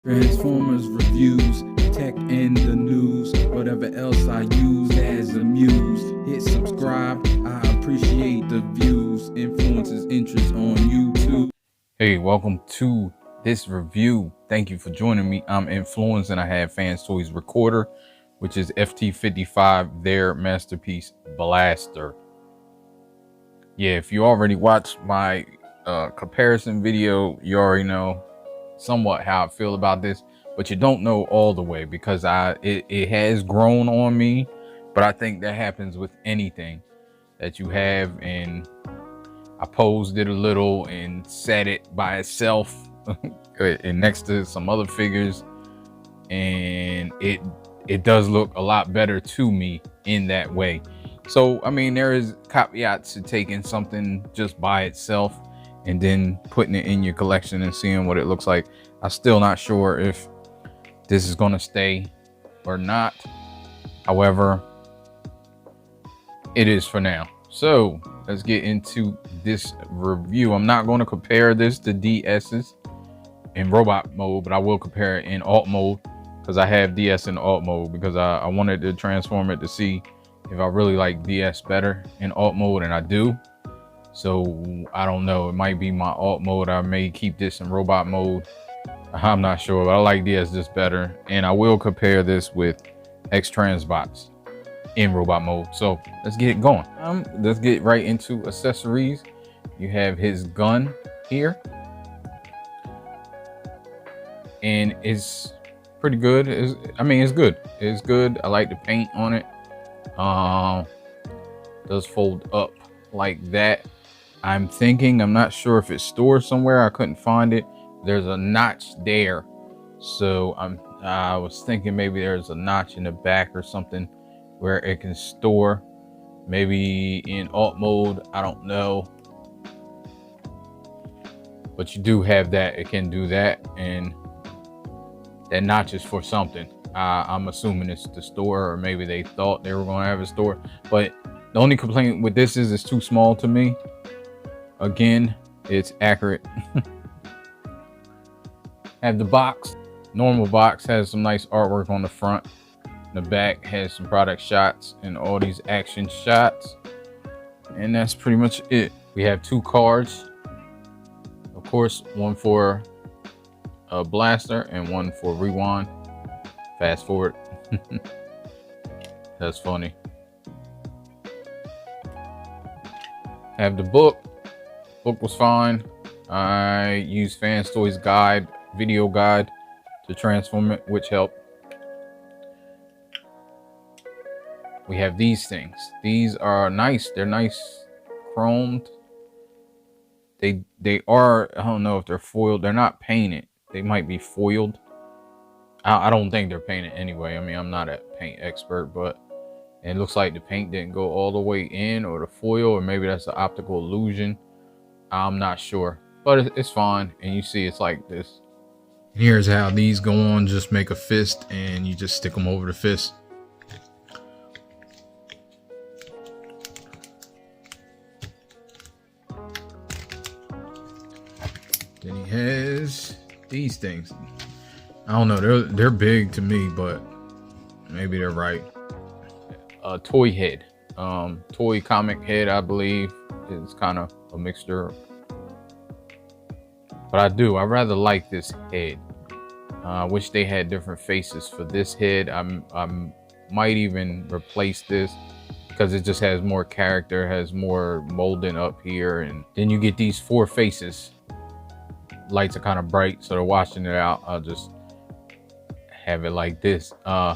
Transformers reviews, tech and the news, whatever else I use as a muse. Hit subscribe, I appreciate the views. Influences interest on YouTube. Hey, welcome to this review. Thank you for joining me. I'm Inflewence and I have FansToys recorder, which is FT-55, their masterpiece blaster. Yeah, if you already watched my comparison video, you already know somewhat how I feel about this, but you don't know all the way because it has grown on me. But I think that happens with anything that you have, and I posed it a little and set it by itself and next to some other figures, and it does look a lot better to me in that way. So I mean, there is caveats to taking something just by itself and then putting it in your collection and seeing what it looks like. I'm still not sure if this is going to stay or not. However, it is for now. So let's get into this review. I'm not going to compare this to DS's in robot mode, but I will compare it in alt mode because I have DS in alt mode because I wanted to transform it to see if I really like DS better in alt mode, and I do. So I don't know, it might be my alt mode. I may keep this in robot mode. I'm not sure, but I like DS just better. And I will compare this with X-Transbots in robot mode. So let's get it going. Let's get right into accessories. You have his gun here, and it's pretty good. I mean, it's good. It's good. I like the paint on it. Does fold up like that. I'm not sure if it's stored somewhere. I couldn't find it. There's a notch there, so I was thinking maybe there's a notch in the back or something where it can store, maybe in alt mode. I don't know, but you do have that. It can do that, and that notch is for something. I'm assuming it's the store, or maybe they thought they were going to have a store. But the only complaint with this is it's too small to me. Again, it's accurate. Have the box. Normal box has some nice artwork on the front. The back has some product shots and all these action shots, and that's pretty much it. We have two cards, of course, one for a blaster and one for rewind. Fast forward. That's funny. Have the book. Book was fine. I used FansToys guide, video guide, to transform it, which helped. We have these things. These are nice. They're nice chromed. They are, I don't know if they're foiled. They're not painted. They might be foiled. I don't think they're painted anyway. I mean, I'm not a paint expert, but it looks like the paint didn't go all the way in, or the foil, or maybe that's an optical illusion. I'm not sure, but it's fine. And you see it's like this. Here's how these go on. Just make a fist and you just stick them over the fist. Then he has these things. I don't know, they're big to me, but maybe they're right. A toy head, toy comic head, I believe. It's kind of a mixture, but I rather like this head. I wish they had different faces for this head. I might even replace this because it just has more character, has more molding up here, and then you get these four faces. Lights are kind of bright, so they're washing it out. I'll just have it like this. You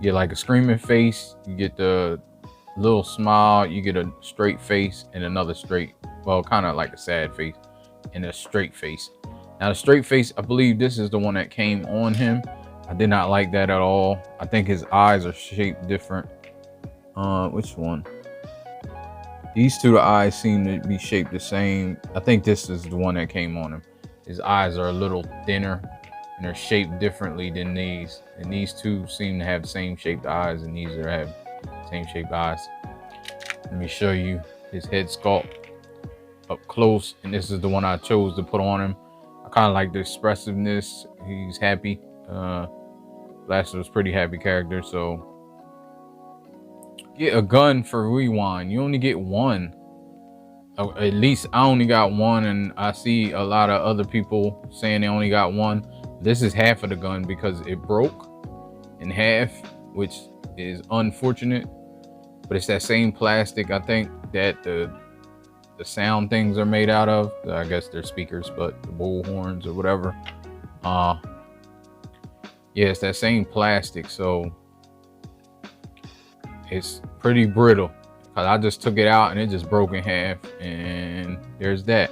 get like a screaming face, you get the little smile, you get a straight face and another straight, well, kind of like a sad face and a straight face. Now the straight face, I believe this is the one that came on him. I did not like that at all. I think his eyes are shaped different. Which one? These two, the eyes seem to be shaped the same. I think this is the one that came on him. His eyes are a little thinner and they're shaped differently than these. And these two seem to have the same shaped eyes, and these have same shaped eyes. Let me show you his head sculpt up close, and this is the one I chose to put on him. I I kind of like the expressiveness. He's happy. Blaster was pretty happy character. So get a gun for rewind. You only get one. At least I only got one, and I see a lot of other people saying they only got one. This is half of the gun because it broke in half, which is unfortunate. But it's that same plastic, I think, that the sound things are made out of. I guess they're speakers, but the bull horns or whatever. Yeah, it's that same plastic, so it's pretty brittle. Cause I just took it out and it just broke in half, and there's that.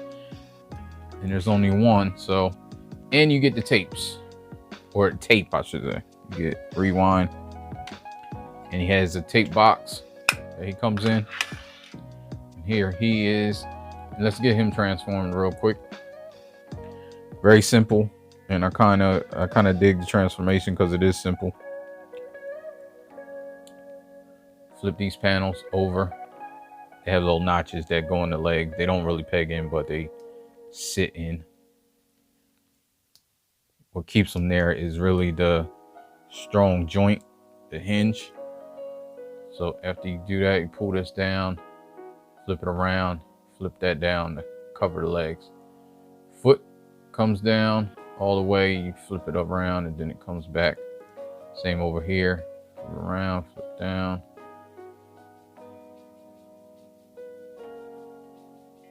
And there's only one, so, and you get the tapes, or tape, I should say. You get rewind, and he has a tape box that he comes in. And here he is. Let's get him transformed real quick. Very simple, and I kind of dig the transformation because it is simple. Flip these panels over. They have little notches that go in the leg. They don't really peg in, but they sit in. What keeps them there is really the strong joint, the hinge. So after you do that, you pull this down, flip it around, flip that down to cover the legs. Foot comes down all the way. You flip it around, and then it comes back. Same over here. Flip around, flip down.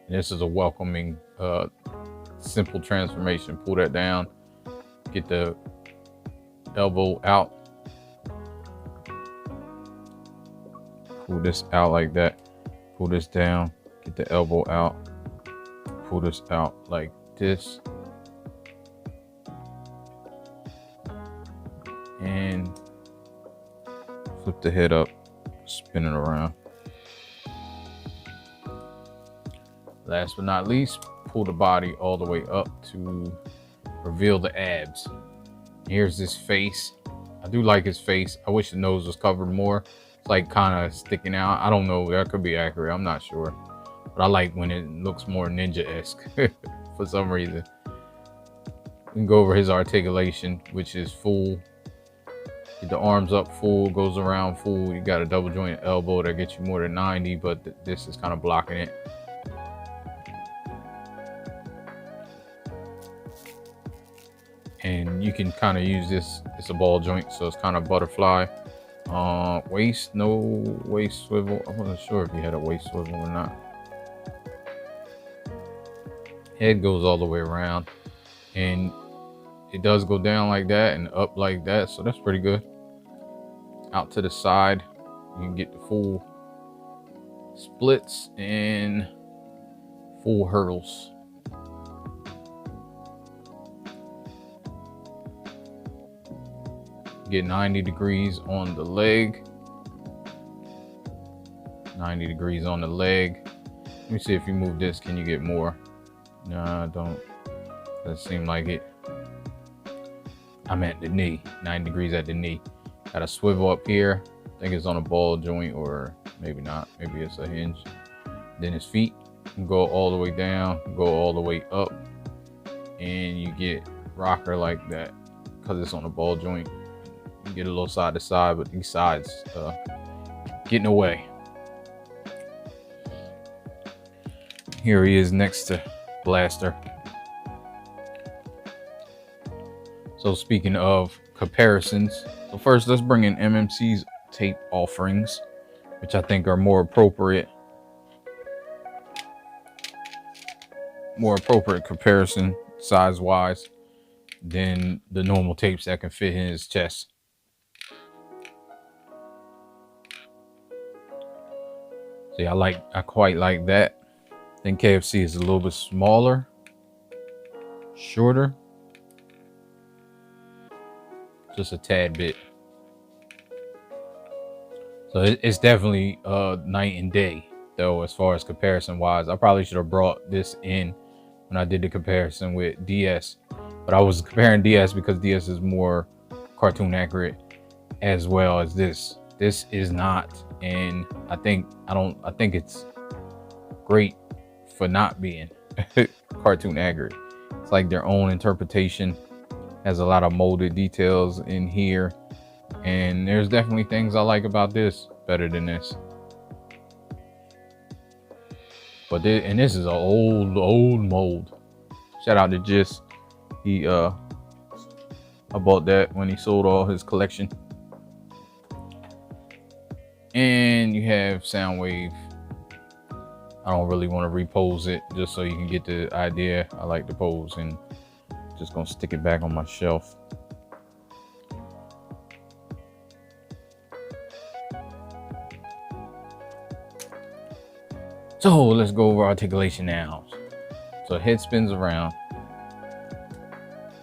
And this is a welcoming, simple transformation. Pull that down, get the elbow out. Pull this out like that. Pull this down, get the elbow out. Pull this out like this. And flip the head up, spin it around. Last but not least, pull the body all the way up to reveal the abs. Here's his face. I do like his face. I wish the nose was covered more. It's like kind of sticking out. I don't know. That could be accurate. I'm not sure. But I like when it looks more ninja-esque for some reason. We can go over his articulation, which is full. Get the arms up full, goes around full. You got a double jointed elbow that gets you more than 90, but this is kind of blocking it. And you can kind of use this, it's a ball joint, so it's kind of butterfly. Waist, no waist swivel. I wasn't sure if you had a waist swivel or not. Head goes all the way around, and it does go down like that and up like that, so that's pretty good. Out to the side, you can get the full splits and full hurdles. Get 90 degrees on the leg. 90 degrees on the leg. Let me see if you move this, can you get more? No, don't. Doesn't seem like it. I'm at the knee, 9 degrees at the knee. Got a swivel up here. I think it's on a ball joint, or maybe not. Maybe it's a hinge. Then his feet can go all the way down, go all the way up, and you get rocker like that because it's on a ball joint. You get a little side to side, but these sides getting away. Here he is next to Blaster. So speaking of comparisons, so first let's bring in MMC's tape offerings, which I think are more appropriate comparison size wise than the normal tapes that can fit in his chest. See, I quite like that. I think KFC is a little bit smaller, shorter, just a tad bit. So it's definitely night and day though, as far as comparison wise. I probably should have brought this in when I did the comparison with DS, but I was comparing DS because DS is more cartoon accurate, as well as this. This is not, and I think it's great for not being cartoon accurate. It's like their own interpretation. Has a lot of molded details in here, and there's definitely things I like about this better than this. But this is an old mold. Shout out to Gist. He I bought that when he sold all his collection. And you have Soundwave. I don't really want to repose it, just so you can get the idea. I like the pose, and just gonna stick it back on my shelf. So let's go over articulation now. So head spins around.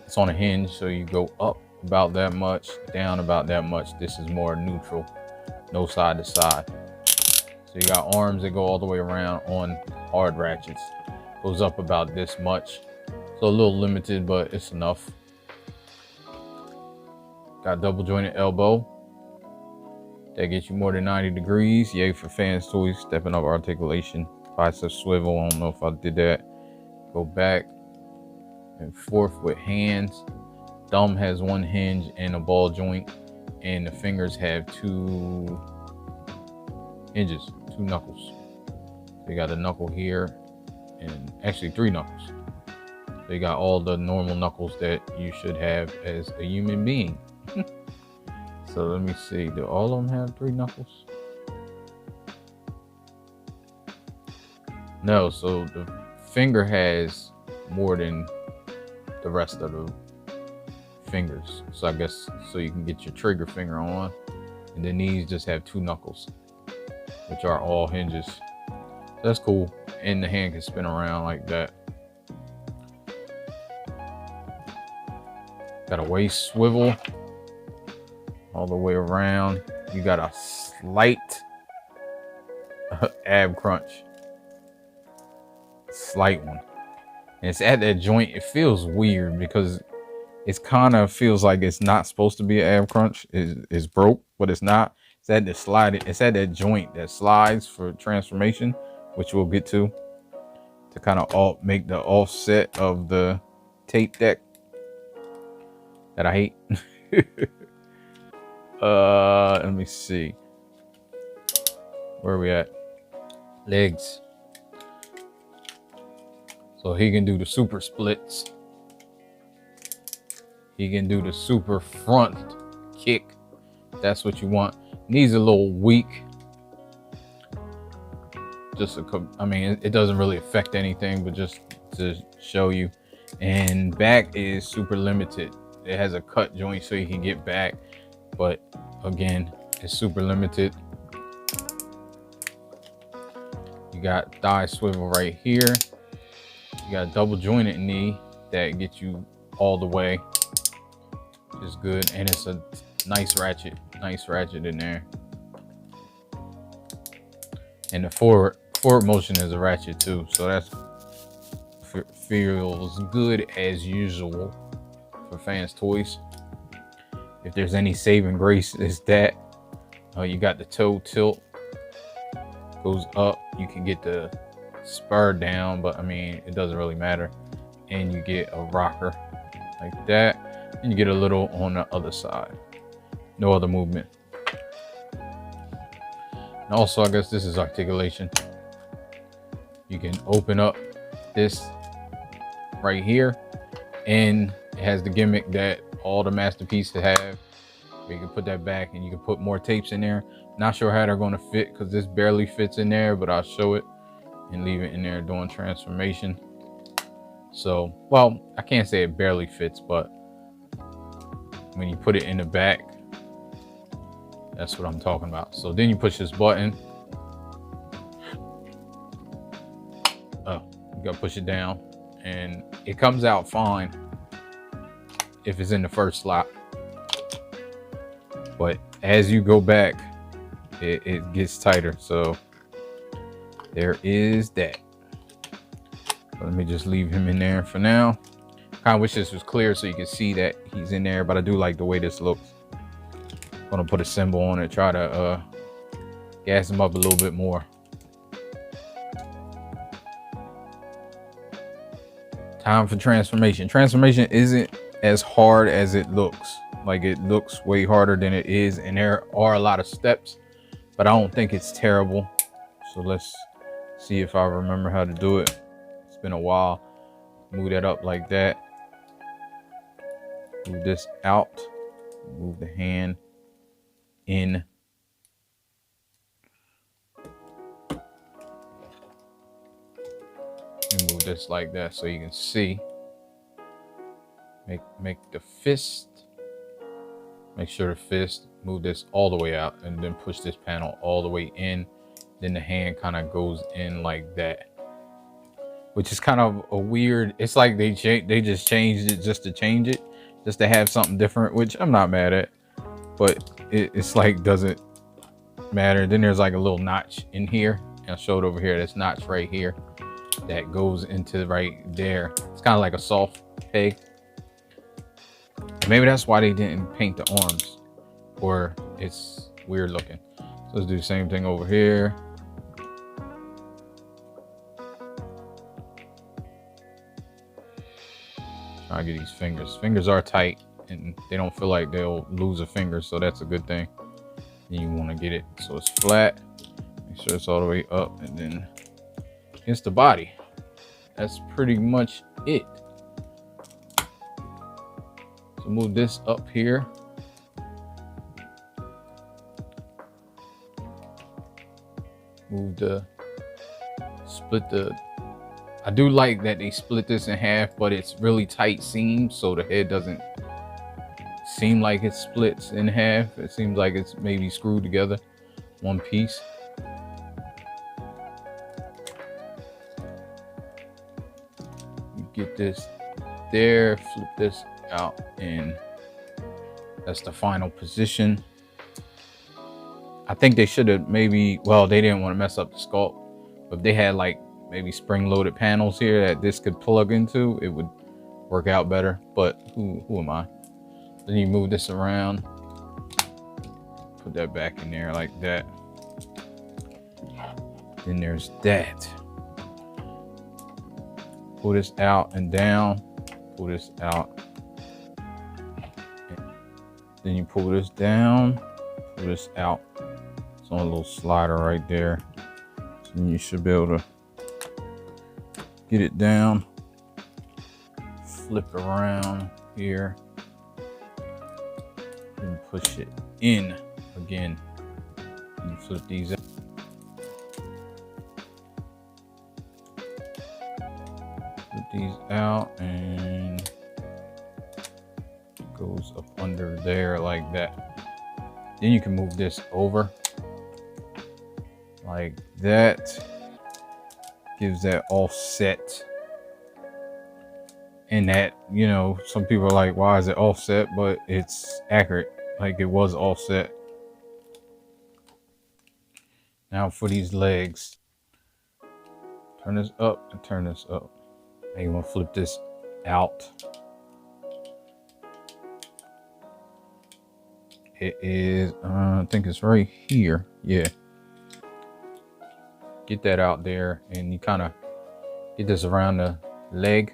It's on a hinge, so you go up about that much, down about that much. This is more neutral, no side to side. So you got arms that go all the way around on hard ratchets. Goes up about this much. So a little limited, but it's enough. Got double jointed elbow. That gets you more than 90 degrees. Yay for FansToys, stepping up articulation. Bicep swivel, I don't know if I did that. Go back and forth with hands. Thumb has one hinge and a ball joint, and the fingers have 2 hinges, 2 knuckles. So you got a knuckle here, and actually 3 knuckles. So you got all the normal knuckles that you should have as a human being. So let me see, do all of them have 3 knuckles? No, so the finger has more than the rest of the fingers. So I guess, so you can get your trigger finger on. And then these just have 2 knuckles, which are all hinges. That's cool. And the hand can spin around like that. Got a waist swivel all the way around. You got a slight ab crunch. Slight one. And it's at that joint. It feels weird because it's kind of feels like it's not supposed to be an ab crunch. It's broke, but it's not. It's at the slide. It's at that joint that slides for transformation, which we'll get to kind of make the offset of the tape deck that I hate. Let me see. Where are we at? Legs. So he can do the super splits. He can do the super front kick. That's what you want. Knees a little weak. I mean, it doesn't really affect anything, but just to show you. And back is super limited. It has a cut joint so you can get back, but again, it's super limited. You got thigh swivel right here. You got a double jointed knee that gets you all the way, which is good. And it's a nice ratchet in there. And the forward motion is a ratchet too, so that's feels good as usual for FansToys. If there's any saving grace, is that you got the toe tilt, goes up. You can get the spur down, but I mean, it doesn't really matter. And you get a rocker like that, and you get a little on the other side. No other movement. And also, I guess this is articulation. You can open up this right here, and it has the gimmick that all the masterpieces have. You can put that back, and you can put more tapes in there. Not sure how they're going to fit because this barely fits in there, but I'll show it and leave it in there doing transformation. So, well, I can't say it barely fits, but when you put it in the back, that's what I'm talking about. So then you push this button. Oh, you gotta push it down, and it comes out fine if it's in the first slot. But as you go back, it gets tighter. So there is that. Let me just leave him in there for now. Kind of wish this was clear so you can see that he's in there, but I do like the way this looks. I'm gonna put a symbol on it, try to gas him up a little bit more. Time for transformation. Transformation isn't as hard as it looks. Like, it looks way harder than it is, and there are a lot of steps, but I don't think it's terrible. So let's see if I remember how to do it. It's been a while. Move that up like that. Move this out. Move the hand in. And move this like that so you can see. Make the fist. Make sure the fist, move this all the way out, and then push this panel all the way in. Then the hand kind of goes in like that, which is kind of a weird. It's like they just changed it just to change it, just to have something different, which I'm not mad at, but it's like doesn't matter. Then there's like a little notch in here. I'll show it over here. This notch right here that goes into right there. It's kind of like a soft peg. Maybe that's why they didn't paint the arms, or it's weird looking. So let's do the same thing over here. Try to get these fingers. Fingers are tight and they don't feel like they'll lose a finger, so that's a good thing. And you want to get it so it's flat. Make sure it's all the way up, and then against the body. That's pretty much it. So move this up here. Split the, I do like that they split this in half, but it's really tight seams, so the head doesn't seem like it splits in half. It seems like it's maybe screwed together one piece. You get this there, flip this out, and that's the final position. I think they should have maybe, well, they didn't want to mess up the sculpt, but if they had like maybe spring-loaded panels here that this could plug into, it would work out better. But who am I? Then you move this around, put that back in there like that. Then there's that. Pull this out and down, pull this out. Then you pull this down, pull this out. It's on a little slider right there. So then you should be able to get it down, flip around here, and push it in again. And flip these out. Flip these out, and it goes up under there like that. Then you can move this over like that. Gives that offset. And that, you know, some people are like, why is it offset? But it's accurate, like it was offset. Now for these legs, turn this up and turn this up. Now you want to flip this out. It is, I think it's right here. Yeah. Get that out there, and you kind of get this around the leg,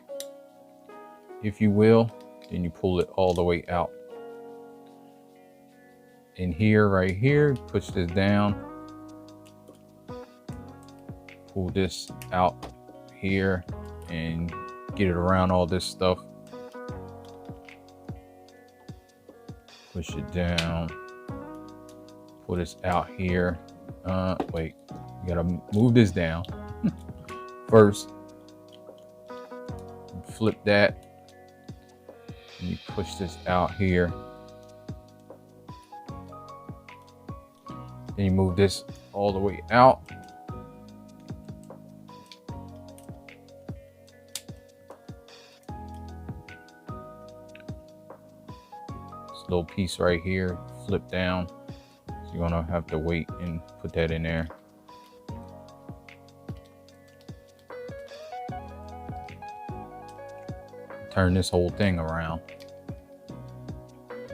if you will. Then you pull it all the way out. In here, right here, push this down. Pull this out here and get it around all this stuff. Push it down. Pull this out here. Wait, you gotta move this down first. Flip that. And you push this out here. Then you move this all the way out. This little piece right here, flip down. So you're gonna have to wait and put that in there. Turn this whole thing around.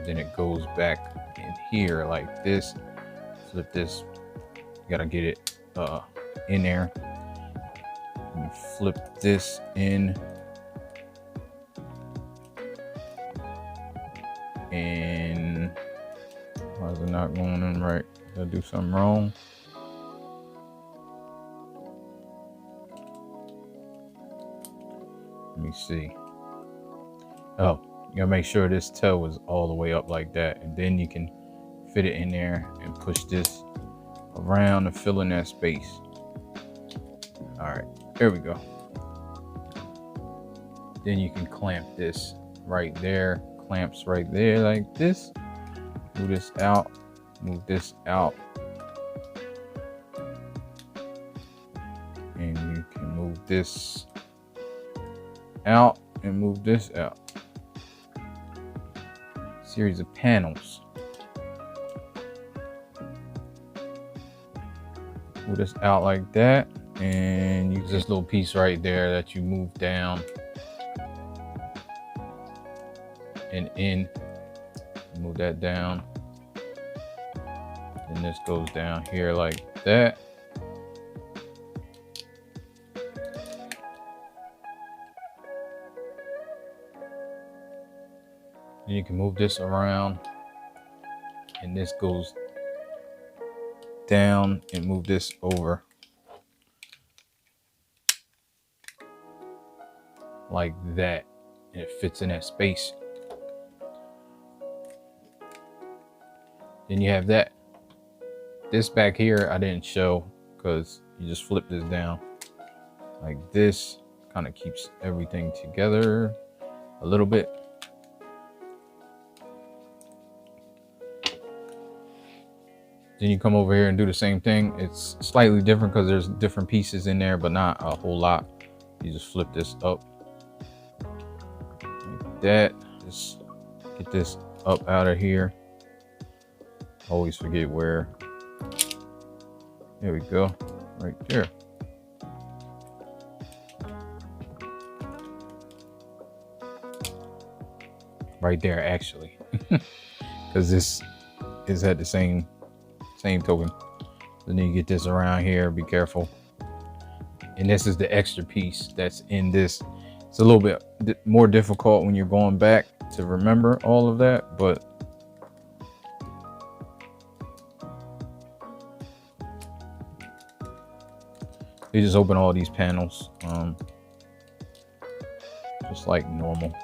Then it goes back in here like this. Flip this. You gotta get it in there. And you flip this in How's it not going in right? Did I do something wrong? Let me see. Oh, you gotta make sure this tail is all the way up like that, and then you can fit it in there and push this around and fill in that space. All right, there we go. Then you can clamp this right there, clamps right there like this. Move this out, move this out. And you can move this out and move this out. Series of panels. Move this out like that, and use this little piece right there that you move down and in. Move that down, and this goes down here like that. And you can move this around, and this goes down, and move this over like that, and it fits in that space. Then you have that. This back here I didn't show because you just flip this down like this. Kind of keeps everything together a little bit. Then you come over here and do the same thing. It's slightly different because there's different pieces in there, but not a whole lot. You just flip this up like that. Just get this up out of here. Always forget where. There we go, right there. Right there, actually, because this is at the same token. Then you get this around here. Be careful. And this is the extra piece that's in this. It's a little bit more difficult when you're going back to remember all of that, but you just open all these panels, just like normal.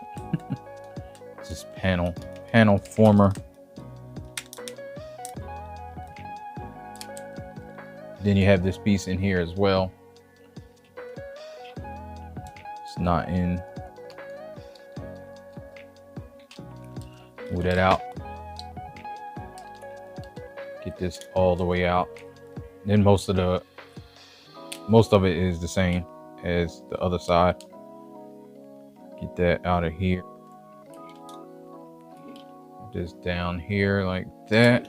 Just panel former. Then you have this piece in here as well. It's not in. Move that out. Get this all the way out. Then most of it is the same as the other side. Get that out of here. This down here like that.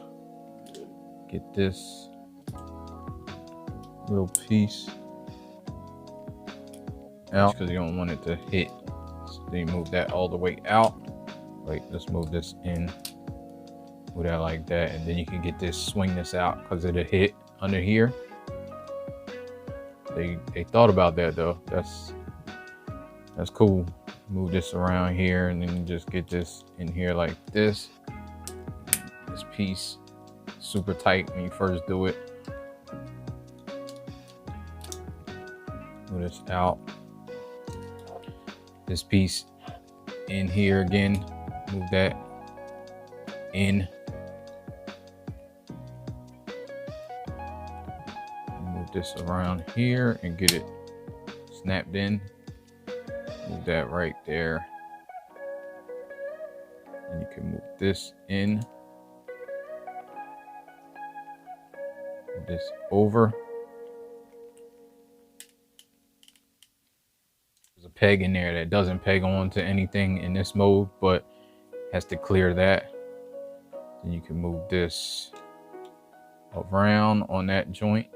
Get this little piece out because you don't want it to hit. So then you move that all the way out. Wait, let's move this in. Move that like that, and then you can get this, swing this out because it'll hit under here. They thought about that though. That's cool. Move this around here, and then just get this in here like this. This piece super tight when you first do it. Move this out. This piece in here again. Move that in. Move this around here and get it snapped in. Move that right there. And you can move this in. Move this over. There's a peg in there that doesn't peg onto anything in this mode, but has to clear that. Then you can move this around on that joint.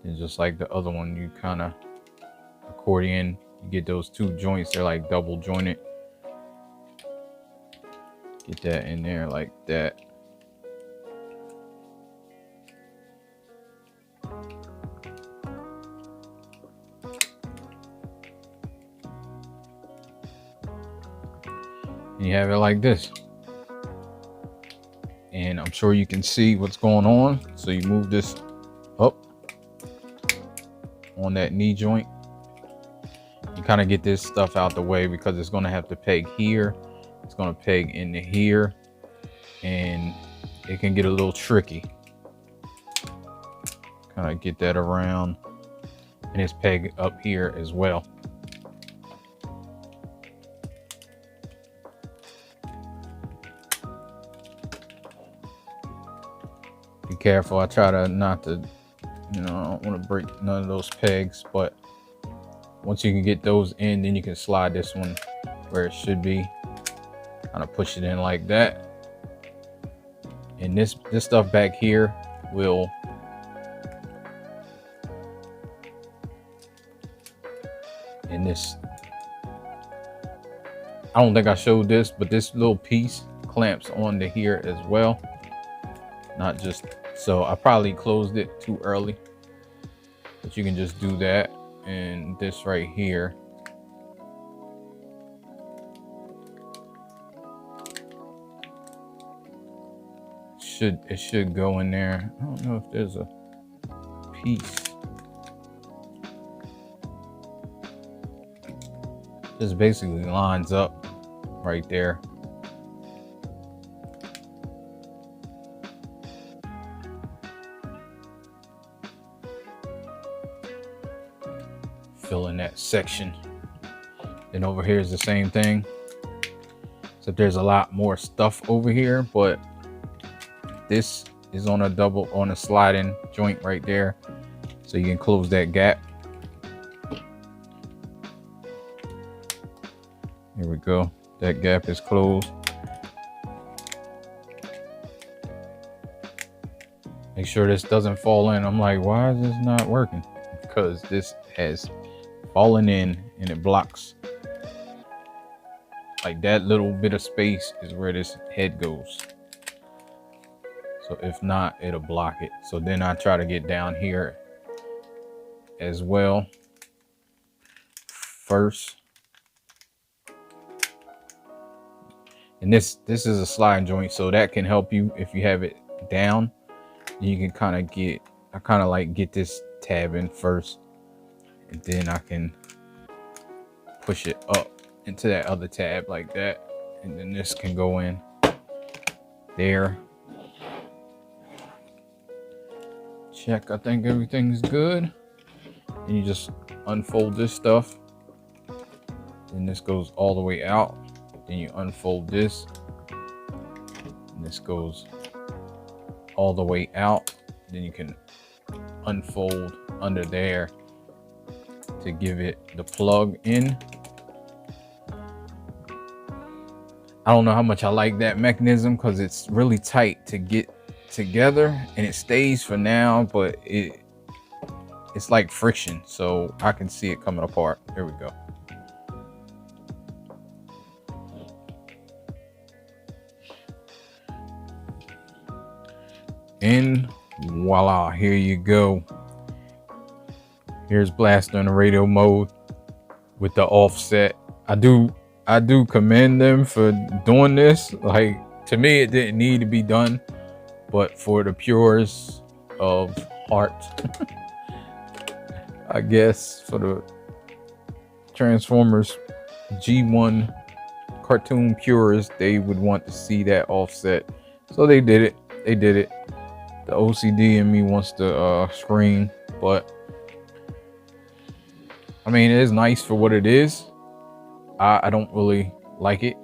And just like the other one, you kind of accordion, you get those two joints, they're like double jointed. Get that in there like that. And you have it like this. and I'm sure you can see what's going on. So you move this up on that knee joint. You kind of get this stuff out the way because it's going to have to peg here. It's going to peg into here, and it can get a little tricky. Kind of get that around, and it's peg up here as well. Be careful. I try to not to, you know, I don't want to break none of those pegs, but once you can get those in, then you can slide this one where it should be. Kind of push it in like that. And this stuff back here will I don't think I showed this, but this little piece clamps onto here as well. Not just, so I probably closed it too early, but you can just do that. And this right here, it should go in there. I don't know if there's a piece. This basically lines up right there. Fill in that section. Then over here is the same thing. Except there's a lot more stuff over here, but this is on a sliding joint right there. So you can close that gap. Here we go. That gap is closed. Make sure this doesn't fall in. I'm like, why is this not working? Because this has fallen in and it blocks. Like that little bit of space is where this head goes. So if not, it'll block it. So then I try to get down here as well first. And this is a sliding joint, so that can help you if you have it down. You can kind of get this tab in first, and then I can push it up into that other tab like that, and then this can go in there. Check, I think everything's good. And you just unfold this stuff, and this goes all the way out. Then you unfold this, and this goes all the way out. Then you can unfold under there to give it the plug in. I don't know how much I like that mechanism because it's really tight to get together, and it stays for now, but it's like friction, so I can see it coming apart. There we go. And voila, here you go. Here's blaster in the radio mode with the offset. I do commend them for doing this. Like, to me, it didn't need to be done, but for the purists of heart, I guess, for the Transformers G1 cartoon purists, they would want to see that offset. So they did it. They did it. The OCD in me wants to scream, but I mean, it is nice for what it is. I don't really like it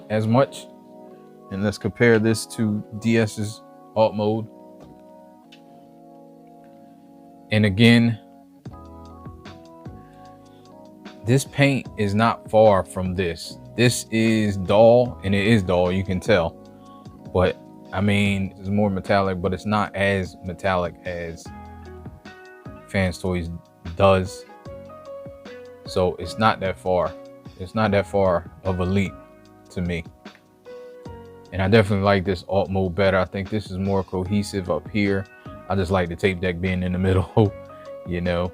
as much. And let's compare this to DS's alt mode. And again, this paint is not far from this. This is dull, and it is dull, you can tell. But I mean, it's more metallic, but it's not as metallic as FansToys does. So it's not that far. It's not that far of a leap to me. And I definitely like this alt mode better. I think this is more cohesive up here. I just like the tape deck being in the middle, you know.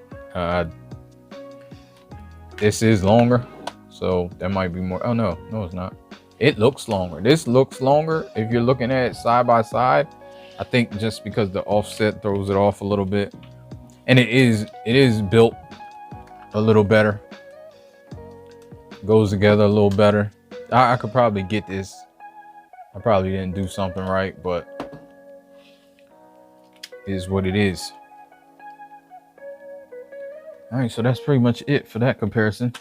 This is longer, so that might be more. Oh no, it's not. It looks longer. This looks longer if you're looking at it side by side. I think just because the offset throws it off a little bit. And it is built a little better. Goes together a little better. I could probably get this. I probably didn't do something right, but it is what it is. All right, so that's pretty much it for that comparison.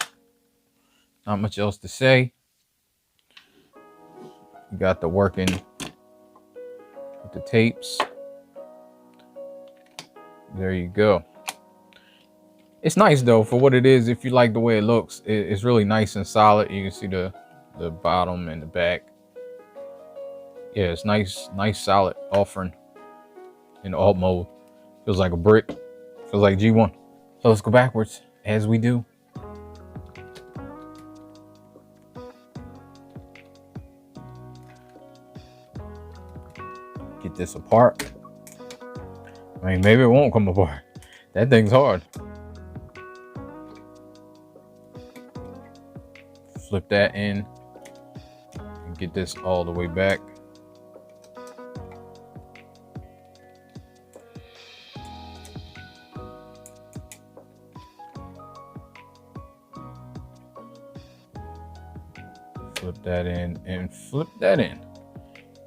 Not much else to say. You got the working with the tapes. There you go. It's nice though for what it is. If you like the way it looks, it's really nice and solid. You can see the bottom and the back. Yeah, it's nice solid offering in alt mode. Feels like a brick. Feels like G1. So let's go backwards as we do. Get this apart. I mean, maybe it won't come apart. That thing's hard. Flip that in and get this all the way back. Flip that in and flip that in.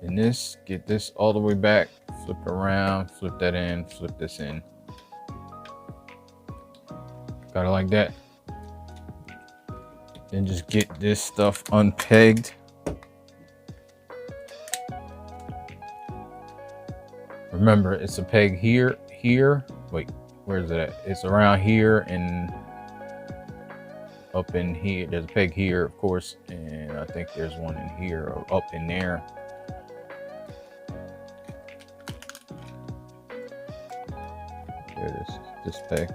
And this, get this all the way back, flip it around, flip that in, flip this in. Got it like that. Then just get this stuff unpegged. Remember, it's a peg here. Wait, where is it at? It's around here and up in here. There's a peg here, of course, and I think there's one in here or up in there. There it is, this peg.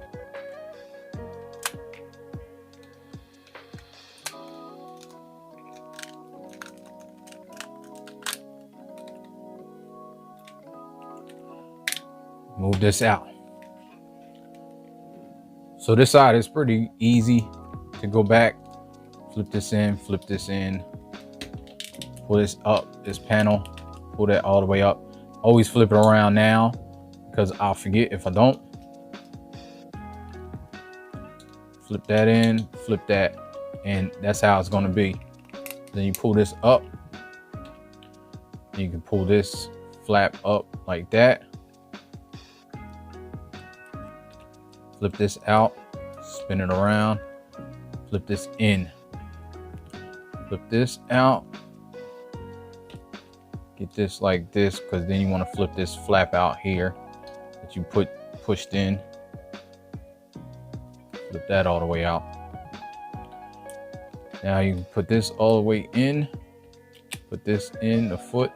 Move this out. So this side is pretty easy to go back. Flip this in, pull this up, this panel, pull that all the way up. Always flip it around now because I'll forget if I don't. Flip that in, flip that, and that's how it's going to be. Then you pull this up. You can pull this flap up like that. Flip this out, spin it around, flip this in, flip this out, get this like this, because then you want to flip this flap out here that you pushed in. Flip that all the way out. Now you can put this all the way in, put this in the foot,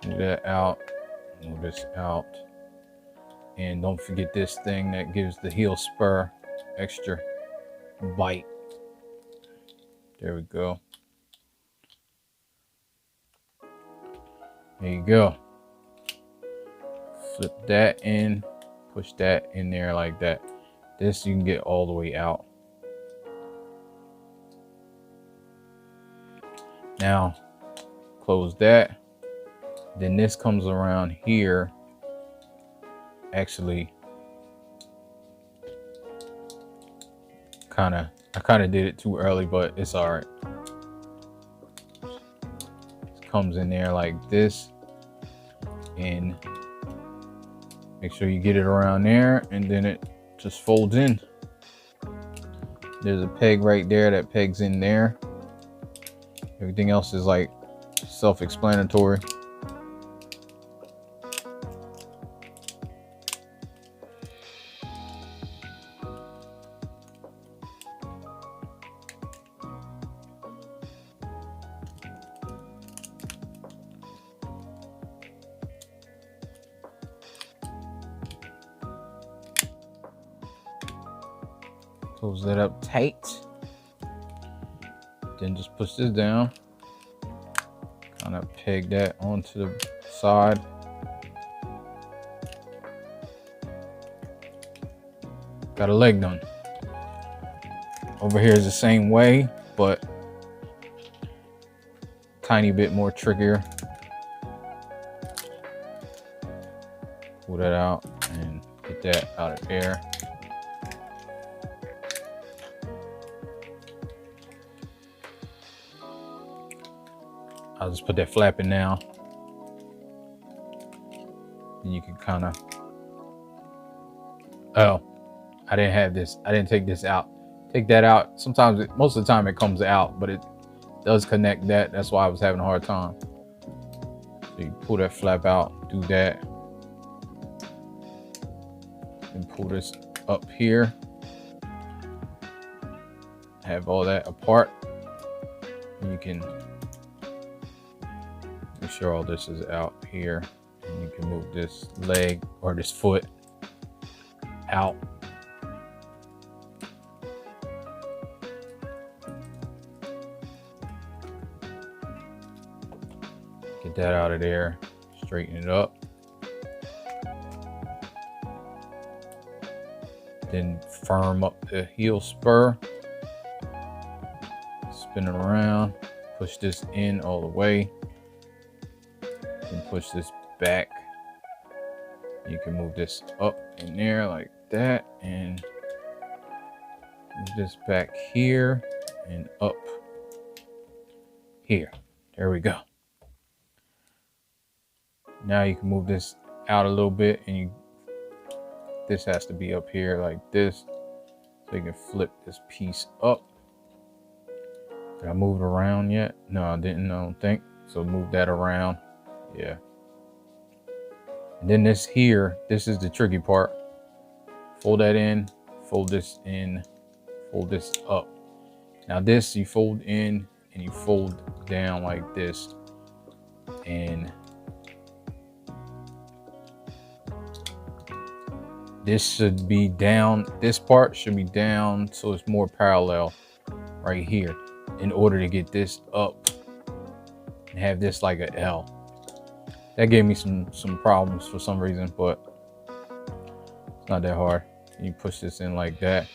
move that out, move this out. And don't forget this thing that gives the heel spur extra bite. There we go. There you go. Flip that in, push that in there like that. This you can get all the way out. Now, close that. Then this comes around here. Actually, I kind of did it too early, but it's all right. It comes in there like this, and make sure you get it around there, and then it just folds in. There's a peg right there that pegs in there. Everything else is like self-explanatory. Close that up tight. Then just push this down. Kind of peg that onto the side. Got a leg done. Over here is the same way, but tiny bit more trickier. Pull that out and get that out of there. I'll just put that flap in now. And you can kind of, oh, I didn't have this. I didn't take this out. Take that out. Sometimes, most of the time it comes out, but it does connect that. That's why I was having a hard time. So you pull that flap out, do that. And pull this up here. Have all that apart. And you can make sure all this is out here. And you can move this leg or this foot out. Get that out of there. Straighten it up. Then firm up the heel spur. Spin it around. Push this in all the way. And push this back. You can move this up in there like that, and move this back here and up here. There we go. Now you can move this out a little bit, and this has to be up here like this, so you can flip this piece up. Did I move it around yet? No, I didn't. I don't think so. Move that around. Yeah. And then this here, this is the tricky part. Fold that in, fold this in, fold this up. Now this you fold in and you fold down like this. And this should be down, this part should be down so it's more parallel right here in order to get this up and have this like an L. That gave me some problems for some reason, but it's not that hard. You push this in like that.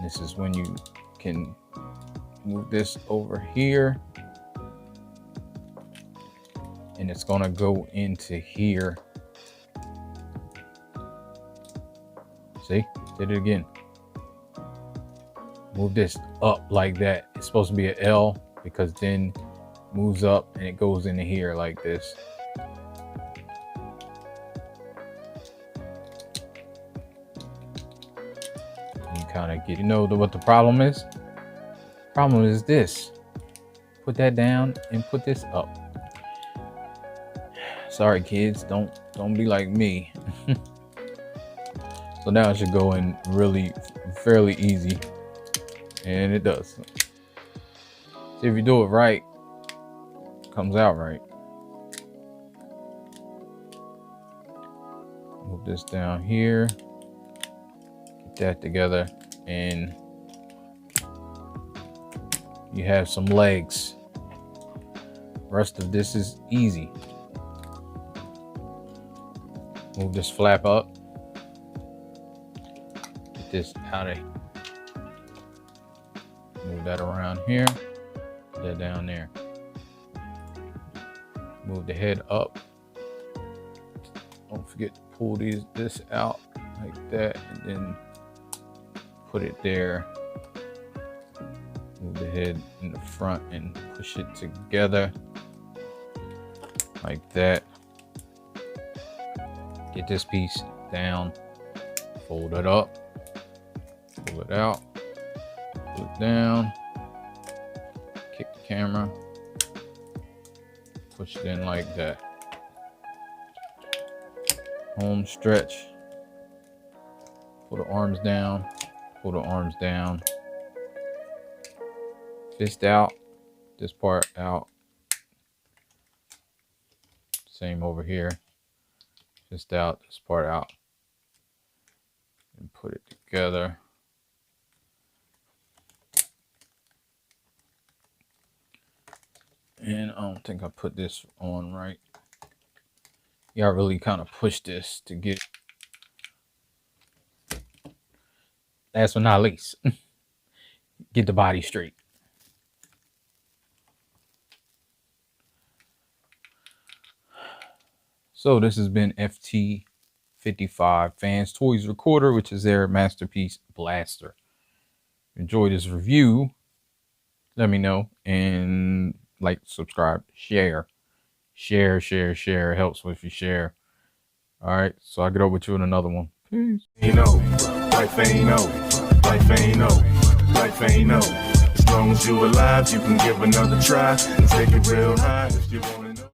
This is when you can move this over here. And it's gonna go into here. See, did it again. Move this up like that. It's supposed to be an L because then moves up and it goes into here like this. You kind of get, you know what the problem is? Problem is this. Put that down and put this up. Sorry kids, don't be like me. So now it should go in really fairly easy, and it does. See, if you do it right, comes out right. Move this down here, get that together, and you have some legs. Rest of this is easy. Move this flap up, get this out of here. Move that around here, put that down there. Move the head up. Don't forget to pull this out like that, and then put it there. Move the head in the front and push it together like that. Get this piece down, fold it up, pull it out, pull it down, kick the camera. Push it in like that. Home stretch. Pull the arms down. Pull the arms down. Fist out. This part out. Same over here. Fist out. This part out. And put it together. And I don't think I put this on right. You gotta really kind of push this to get. Last but not least, get the body straight. So this has been FT-55 FansToys recorder, which is their masterpiece blaster. Enjoy this review. Let me know, and like, subscribe, share. It helps if you share. All right, so I'll get over with you in another one. Peace. Life ain't no. As long as you alive, you can give another try and take it real high if you want.